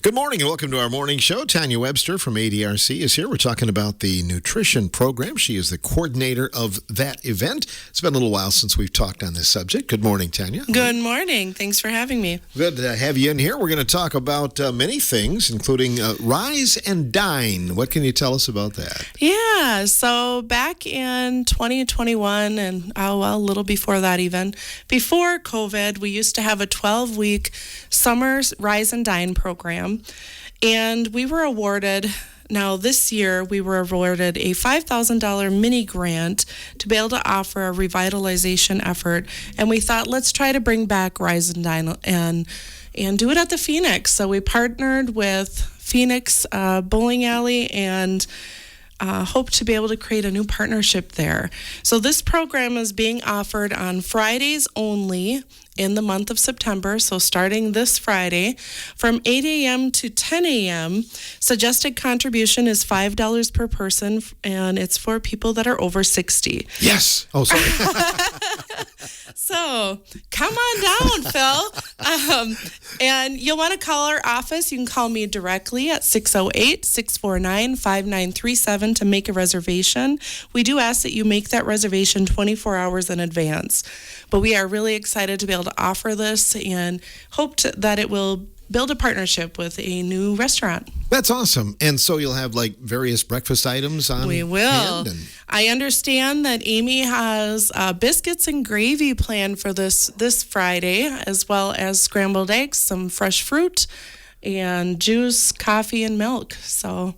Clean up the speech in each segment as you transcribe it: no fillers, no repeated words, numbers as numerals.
Good morning and welcome to our morning show. Tanya Webster from ADRC is here. We're talking about the nutrition program. She is the coordinator of that event. It's been a little while since we've talked on this subject. Good morning, Tanya. Good morning. Thanks for having me. Good to have you in here. We're going to talk about many things, including Rise and Dine. What can you tell us about that? Yeah, so back in 2021 and a little before that even, before COVID, we used to have a 12-week summer Rise and Dine program. And we were awarded, now this year, we were awarded a $5,000 mini grant to be able to offer a revitalization effort. And we thought, let's try to bring back Rise and Dine and do it at the Phoenix. So we partnered with Phoenix Bowling Alley and hope to be able to create a new partnership there. So this program is being offered on Fridays only in the month of September. So starting this Friday from 8 a.m. to 10 a.m. Suggested contribution is $5 per person, and it's for people that are over 60. Yes. Oh, sorry. So come on down, Phil. And you'll want to call our office. You can call me directly at 608-649-5937 to make a reservation. We do ask that you make that reservation 24 hours in advance. But we are really excited to be able to offer this and hope that it will build a partnership with a new restaurant. That's awesome. And so you'll have like various breakfast items on We will. hand? I understand that Amy has biscuits and gravy planned for this Friday, as well as scrambled eggs, some fresh fruit, and juice, coffee, and milk. So...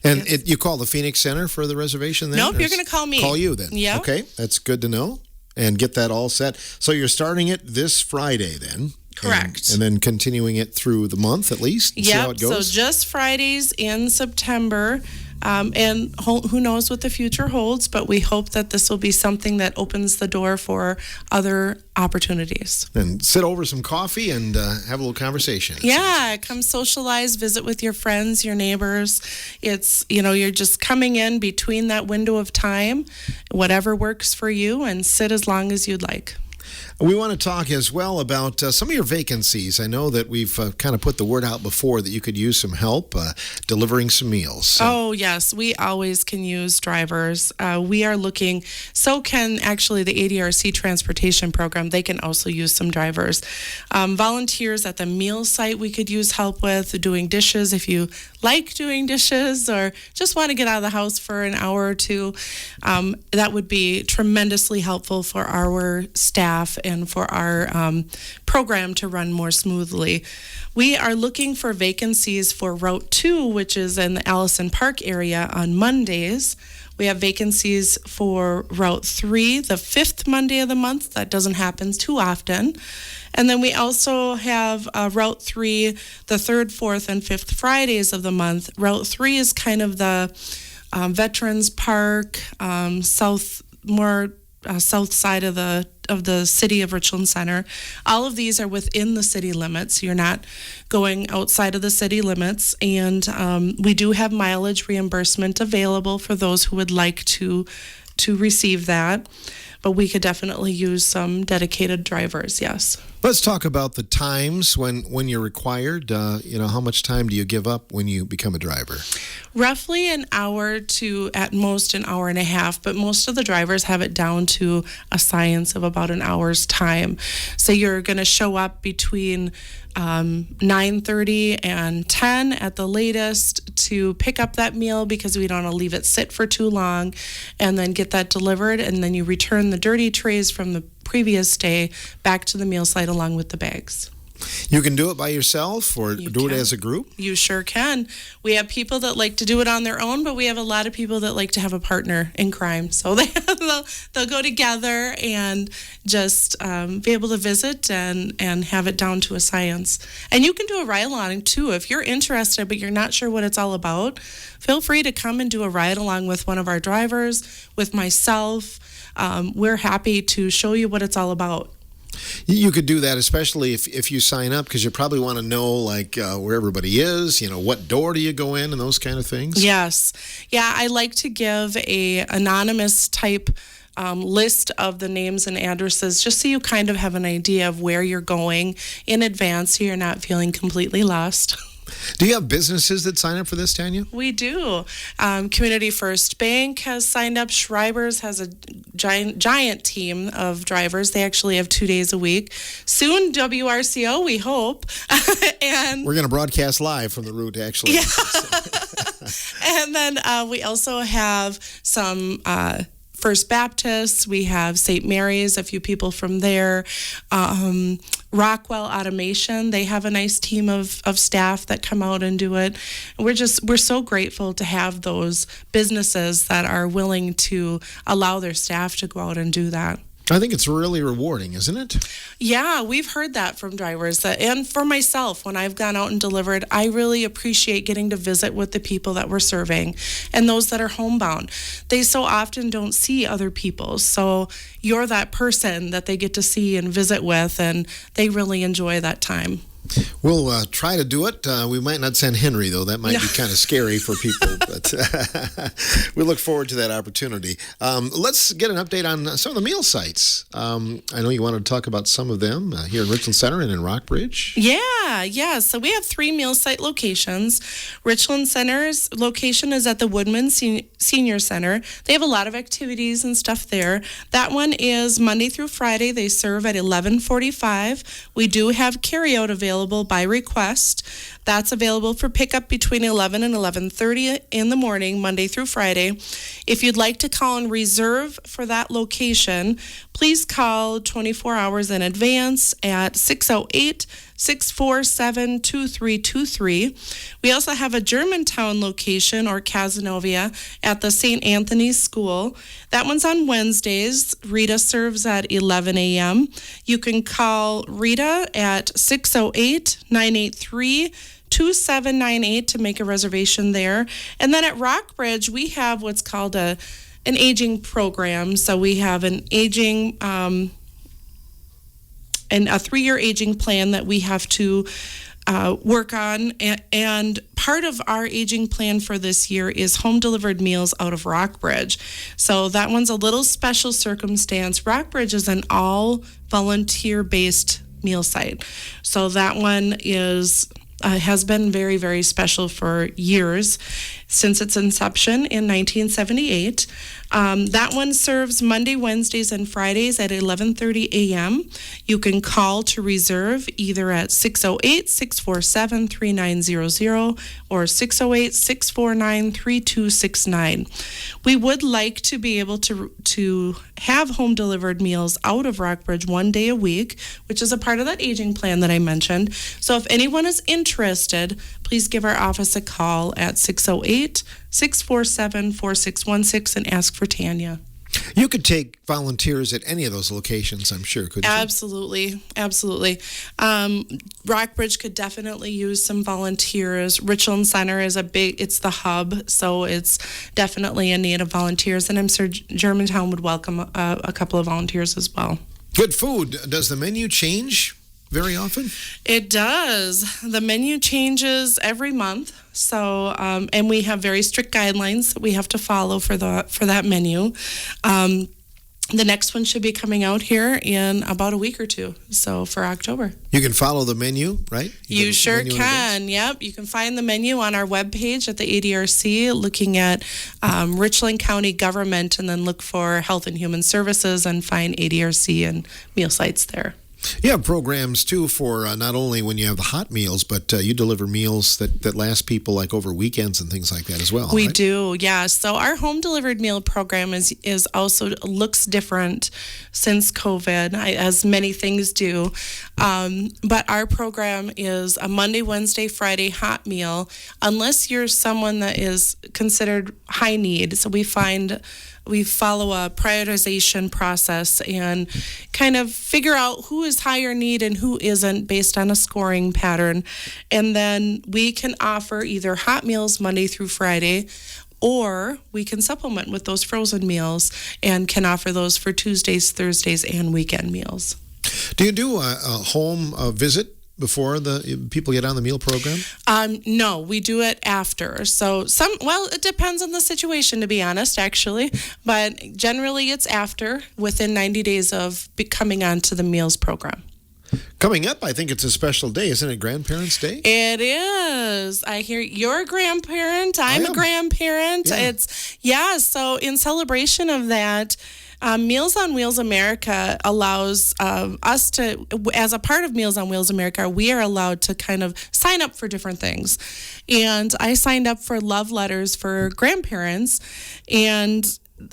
And you call the Phoenix Center for the reservation then? Nope, you're going to call me. Call you then? Yeah. Okay, that's good to know. And get that all set. So you're starting it this Friday then? Correct. And then continuing it through the month at least? See how it goes? So just Fridays in September. And who knows what the future holds, but we hope that this will be something that opens the door for other opportunities. And sit over some coffee and have a little conversation. Yeah, come socialize, visit with your friends, your neighbors. It's, you're just coming in between that window of time, whatever works for you, and sit as long as you'd like. We want to talk as well about some of your vacancies. I know that we've kind of put the word out before that you could use some help delivering some meals. Oh, yes. We always can use drivers. We are looking, so can actually the ADRC transportation program. They can also use some drivers. Volunteers at the meal site we could use help with, doing dishes if you like doing dishes or just want to get out of the house for an hour or two. That would be tremendously helpful for our staff and for our program to run more smoothly. We are looking for vacancies for Route 2, which is in the Allison Park area on Mondays. We have vacancies for Route 3, the 5th Monday of the month. That doesn't happen too often. And then we also have Route 3, the 3rd, 4th, and 5th Fridays of the month. Route 3 is kind of the Veterans Park, south side of the city of Richland Center. All of these are within the city limits. You're not going outside of the city limits. And we do have mileage reimbursement available for those who would like to receive that. But we could definitely use some dedicated drivers, yes. Let's talk about the times when you're required. How much time do you give up when you become a driver? Roughly an hour to at most an hour and a half, but most of the drivers have it down to a science of about an hour's time. So you're going to show up between 9:30 and 10 at the latest to pick up that meal because we don't want to leave it sit for too long, and then get that delivered, and then you return the dirty trays from the previous day back to the meal site along with the bags. You can do it by yourself or do it as a group? You sure can. We have people that like to do it on their own, but we have a lot of people that like to have a partner in crime. So they'll go together and just be able to visit and have it down to a science. And you can do a ride-along too. If you're interested but you're not sure what it's all about, feel free to come and do a ride-along with one of our drivers, with myself. We're happy to show you what it's all about. You could do that, especially if you sign up, because you probably want to know where everybody is, what door do you go in and those kind of things. Yes. Yeah, I like to give a anonymous type list of the names and addresses, just so you kind of have an idea of where you're going in advance, so you're not feeling completely lost. Do you have businesses that sign up for this, Tanya? We do. Community First Bank has signed up. Schreiber's has a giant team of drivers. They actually have 2 days a week. Soon, WRCO, we hope. And we're going to broadcast live from the route, actually. Yeah. And then we also have some First Baptists. We have St. Mary's, a few people from there. Rockwell Automation, they have a nice team of staff that come out and do it. We're so grateful to have those businesses that are willing to allow their staff to go out and do that. I think it's really rewarding, isn't it? Yeah, we've heard that from drivers. And for myself, when I've gone out and delivered, I really appreciate getting to visit with the people that we're serving and those that are homebound. They so often don't see other people. So you're that person that they get to see and visit with, and they really enjoy that time. We'll try to do it. We might not send Henry, though. That might be kind of scary for people, but we look forward to that opportunity. Let's get an update on some of the meal sites. I know you wanted to talk about some of them here in Richland Center and in Rockbridge. Yeah. So we have 3 meal site locations. Richland Center's location is at the Woodman Senior Center. They have a lot of activities and stuff there. That one is Monday through Friday. They serve at 11:45. We do have carryout available by request. That's available for pickup between 11 and 11:30 in the morning, Monday through Friday. If you'd like to call and reserve for that location, please call 24 hours in advance at 608-647-2323. We also have a Germantown location, or Cazenovia, at the St. Anthony's School. That one's on Wednesdays. Rita serves at 11 a.m. You can call Rita at 608-983-2798 to make a reservation there. And then at Rockbridge, we have what's called an aging program. So we have an aging and a 3-year aging plan that we have to work on. And part of our aging plan for this year is home delivered meals out of Rockbridge. So that one's a little special circumstance. Rockbridge is an all volunteer based meal site. So that one has been very, very special for years, since its inception in 1978. That one serves Monday, Wednesdays, and Fridays at 11:30 a.m. You can call to reserve either at 608-647-3900 or 608-649-3269. We would like to be able to have home delivered meals out of Rockbridge 1 day a week, which is a part of that aging plan that I mentioned. So if anyone is interested, please give our office a call at 608-647-4616 and ask for Tanya. You could take volunteers at any of those locations, I'm sure, couldn't you? Absolutely. Rockbridge could definitely use some volunteers. Richland Center is it's the hub, so it's definitely in need of volunteers, and I'm sure Germantown would welcome a couple of volunteers as well. Good food. Does the menu change very often? It does. The menu changes every month. So, and we have very strict guidelines that we have to follow for that menu. The next one should be coming out here in about a week or two, so for October. You can follow the menu, right? You sure can, yep. You can find the menu on our webpage at the ADRC, looking at Richland County government, and then look for Health and Human Services and find ADRC and meal sites there. You have programs, too, for not only when you have the hot meals, but you deliver meals that last people like over weekends and things like that as well. We right? do, yeah. So our home delivered meal program is also looks different since COVID, as many things do. But our program is a Monday, Wednesday, Friday hot meal, unless you're someone that is considered high need. So we follow a prioritization process and kind of figure out who is higher need and who isn't based on a scoring pattern. And then we can offer either hot meals Monday through Friday, or we can supplement with those frozen meals and can offer those for Tuesdays, Thursdays, and weekend meals. Do you do a home visit before the people get on the meal program? No, we do it after. So it depends on the situation, to be honest, actually. But generally it's after, within 90 days of coming onto the meals program. Coming up, I think it's a special day, isn't it? Grandparents' Day? It is. I hear you're a grandparent. I'm a grandparent. Yeah. So in celebration of that, Meals on Wheels America allows us to, as a part of Meals on Wheels America, we are allowed to kind of sign up for different things. And I signed up for love letters for grandparents, and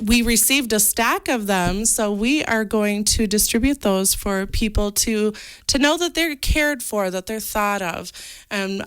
we received a stack of them, so we are going to distribute those for people to know that they're cared for, that they're thought of. And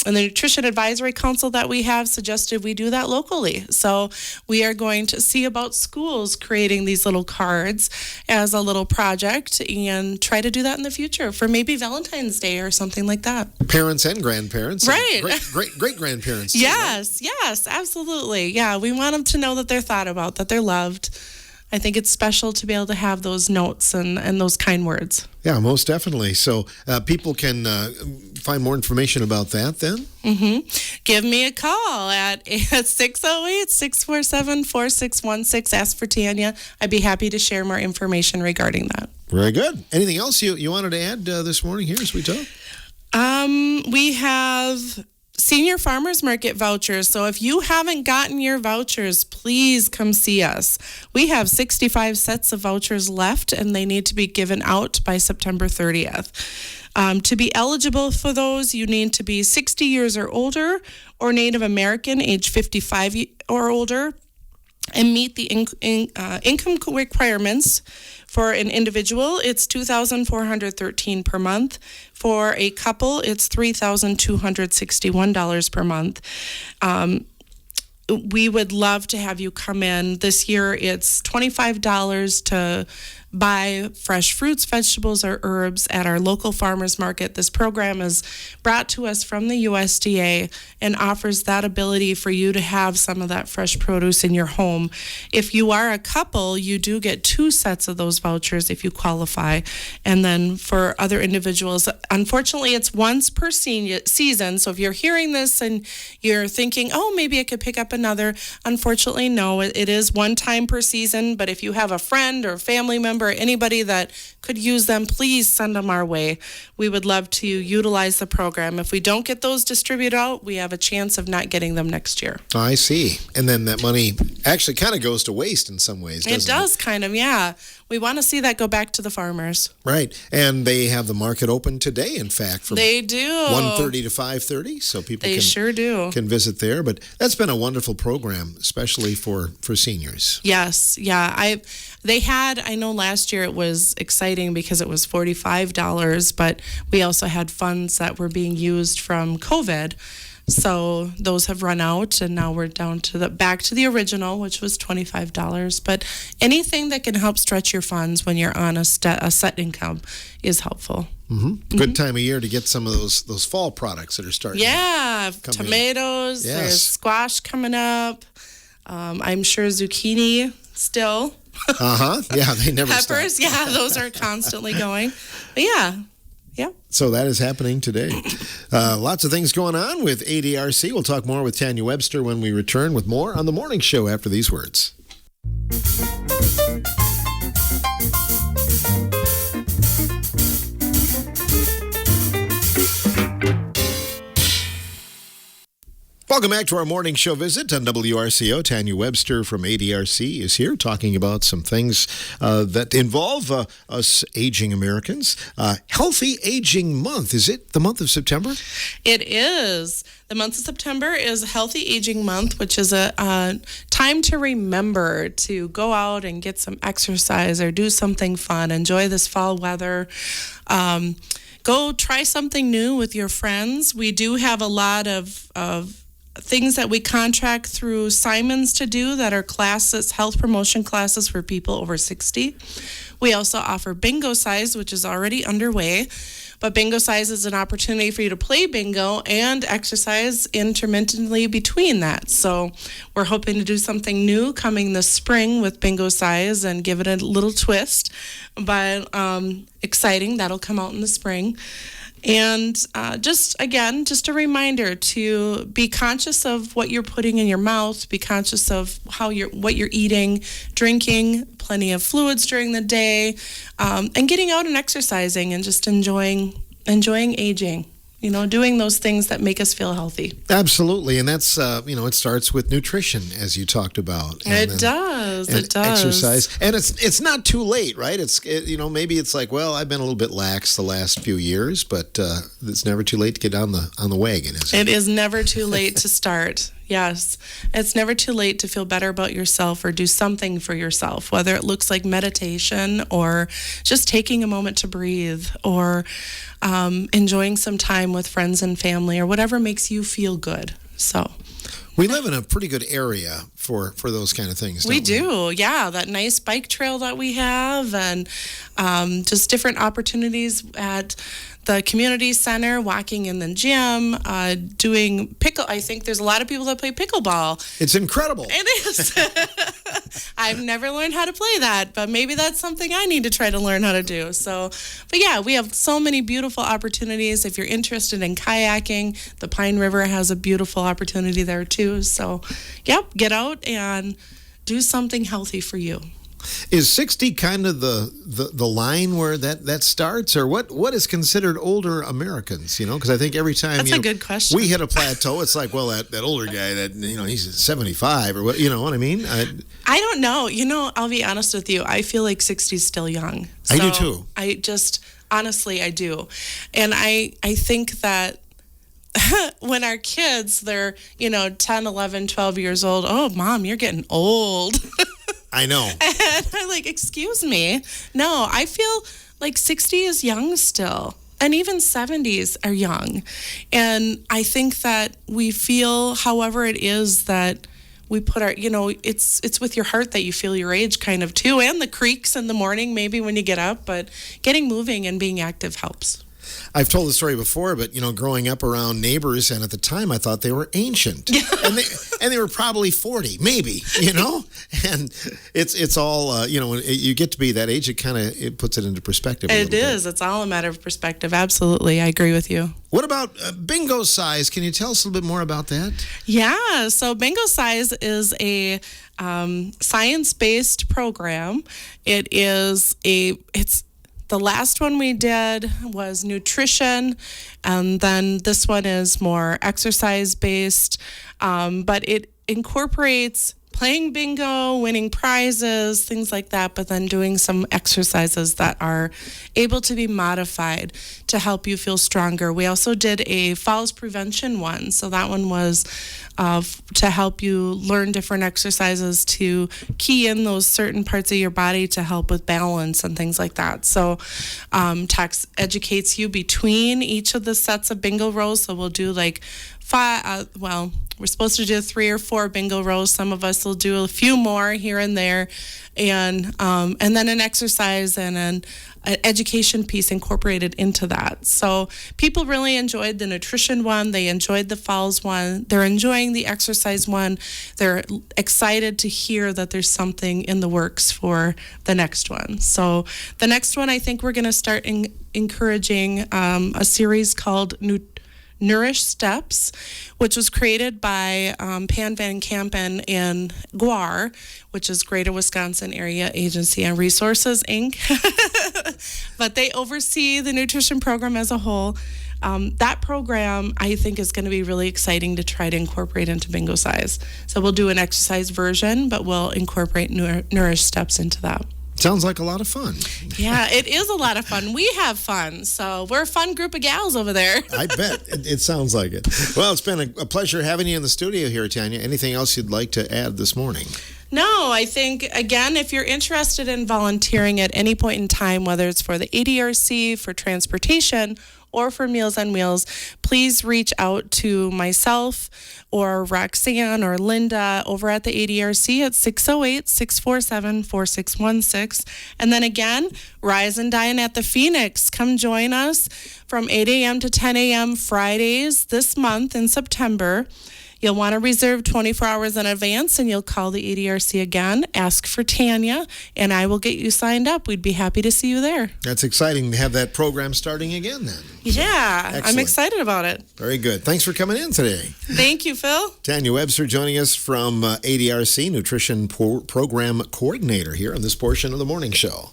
the Nutrition Advisory Council that we have suggested we do that locally. So we are going to see about schools creating these little cards as a little project and try to do that in the future for maybe Valentine's Day or something like that. Parents and grandparents. Right. And great-grandparents. Too, yes, right? Yes, absolutely. Yeah, we want them to know that they're thought about, that they're loved. I think it's special to be able to have those notes and those kind words. Yeah, most definitely. So people can find more information about that then? Mm-hmm. Give me a call at 608-647-4616. Ask for Tanya. I'd be happy to share more information regarding that. Very good. Anything else you wanted to add this morning here as we talk? We have Senior Farmers Market vouchers. So if you haven't gotten your vouchers, please come see us. We have 65 sets of vouchers left, and they need to be given out by September 30th. To be eligible for those, you need to be 60 years or older, or Native American, age 55 or older, and meet the income requirements. For an individual, it's $2,413 per month. For a couple, it's $3,261 per month. We would love to have you come in. This year, it's $25 to buy fresh fruits, vegetables, or herbs at our local farmers market. This program is brought to us from the USDA and offers that ability for you to have some of that fresh produce in your home. If you are a couple, you do get 2 sets of those vouchers if you qualify. And then for other individuals, unfortunately, it's once per season. So if you're hearing this and you're thinking, oh, maybe I could pick up another, unfortunately, no, it is one time per season. But if you have a friend or family member, or anybody that could use them, please send them our way. We would love to utilize the program. If we don't get those distributed out, we have a chance of not getting them next year. I see. And then that money actually kind of goes to waste in some ways, doesn't it? It does kind of, yeah. We want to see that go back to the farmers. Right. And they have the market open today, in fact, from they do 1:30 to 5:30, so people sure do. Can visit there. But that's been a wonderful program, especially for seniors. Yes, yeah. I know last year it was exciting because it was $45, but we also had funds that were being used from COVID. So those have run out, and now we're down to back to the original, which was $25. But anything that can help stretch your funds when you're on a set income is helpful. Mm-hmm. Good time of year to get some of those fall products that are starting. Yeah, tomatoes. Yes. There's squash coming up. I'm sure zucchini still. Yeah, they never Peppers. stop. Yeah, those are constantly going. But yeah. So that is happening today. Lots of things going on with ADRC. We'll talk more with Tanya Webster when we return with more on The Morning Show after these words. Welcome back to our morning show visit on WRCO. Tanya Webster from ADRC is here talking about some things that involve us aging Americans. Healthy Aging Month. Is it the month of September? It is. The month of September is Healthy Aging Month, which is a time to remember to go out and get some exercise or do something fun. Enjoy this fall weather. Go try something new with your friends. We do have a lot of things that we contract through Simons to do that are classes, health promotion classes for people over 60. We also offer bingo size, which is already underway. But bingo size is an opportunity for you to play bingo and exercise intermittently between that. So we're hoping to do something new coming this spring with bingo size and give it a little twist. But exciting, that'll come out in the spring. And just a reminder to be conscious of what you're putting in your mouth, be conscious of what you're eating, drinking plenty of fluids during the day, and getting out and exercising and just enjoying aging. Doing those things that make us feel healthy. Absolutely. And that's, it starts with nutrition, as you talked about. It does. Exercise. And it's not too late, right? Maybe it's like, well, I've been a little bit lax the last few years, but it's never too late to get on the wagon, is it? It is never too late to start. Yes. It's never too late to feel better about yourself or do something for yourself, whether it looks like meditation or just taking a moment to breathe or enjoying some time with friends and family or whatever makes you feel good. So we live in a pretty good area for those kind of things, don't we? We do, yeah. That nice bike trail that we have and just different opportunities at the community center, walking in the gym, doing I think there's a lot of people that play pickleball. It's incredible. It is. I've never learned how to play that, but maybe that's something I need to try to learn how to do. So, but yeah, we have so many beautiful opportunities. If you're interested in kayaking, the Pine River has a beautiful opportunity there too. So, yep, get out and do something healthy for you. Is 60 kind of the line where that starts, or what is considered older Americans? Because I think every time that's a good question. We hit a plateau, it's like, well, that older guy that he's 75 or what? You know what I mean? I don't know. I'll be honest with you. I feel like 60 is still young. So I do too. Honestly, I do, and I think that. When our kids, they're 10, 11, 12 years old. Oh, Mom, you're getting old. I know. And I'm like, excuse me. No, I feel like 60 is young still. And even 70s are young. And I think that we feel, however it is that we put our, it's with your heart that you feel your age kind of too. And the creaks in the morning, maybe when you get up. But getting moving and being active helps. I've told the story before, but growing up around neighbors, and at the time I thought they were ancient, and they were probably 40, maybe, and it's all when you get to be that age, it puts it into perspective. It is. It's all a matter of perspective. Absolutely, I agree with you. What about bingo size? Can you tell us a little bit more about that? Yeah. So bingo size is a science-based program. The last one we did was nutrition, and then this one is more exercise-based, but it incorporates playing bingo, winning prizes, things like that, but then doing some exercises that are able to be modified to help you feel stronger. We also did a falls prevention one, so that one was to help you learn different exercises to key in those certain parts of your body to help with balance and things like that. So Tex educates you between each of the sets of bingo rows, so we'll do like 5, we're supposed to do 3 or 4 bingo rows. Some of us will do a few more here and there, and then an exercise and an education piece incorporated into that. So people really enjoyed the nutrition one. They enjoyed the falls one. They're enjoying the exercise one. They're excited to hear that there's something in the works for the next one. So the next one, I think we're going to start encouraging a series called Nourish Steps, which was created by Pan Van Kampen and GWAR, which is Greater Wisconsin Area Agency on Resources, Inc. But they oversee the nutrition program as a whole. That program, I think, is going to be really exciting to try to incorporate into bingo size. So we'll do an exercise version, but we'll incorporate Nourish Steps into that. Sounds like a lot of fun. Yeah, it is a lot of fun. We have fun. So we're a fun group of gals over there. I bet. It sounds like it. Well, it's been a pleasure having you in the studio here, Tanya. Anything else you'd like to add this morning? No, I think, again, if you're interested in volunteering at any point in time, whether it's for the ADRC, for transportation, or for Meals on Wheels, please reach out to myself or Roxanne or Linda over at the ADRC at 608-647-4616. And then again, Rise and Dine at the Phoenix. Come join us from 8 a.m. to 10 a.m. Fridays this month in September. You'll want to reserve 24 hours in advance, and you'll call the ADRC again, ask for Tanya, and I will get you signed up. We'd be happy to see you there. That's exciting to have that program starting again then. Yeah, I'm excellent. excited about it. Very good. Thanks for coming in today. Thank you, Phil. Tanya Webster joining us from ADRC, Nutrition Program Coordinator here on this portion of the morning show.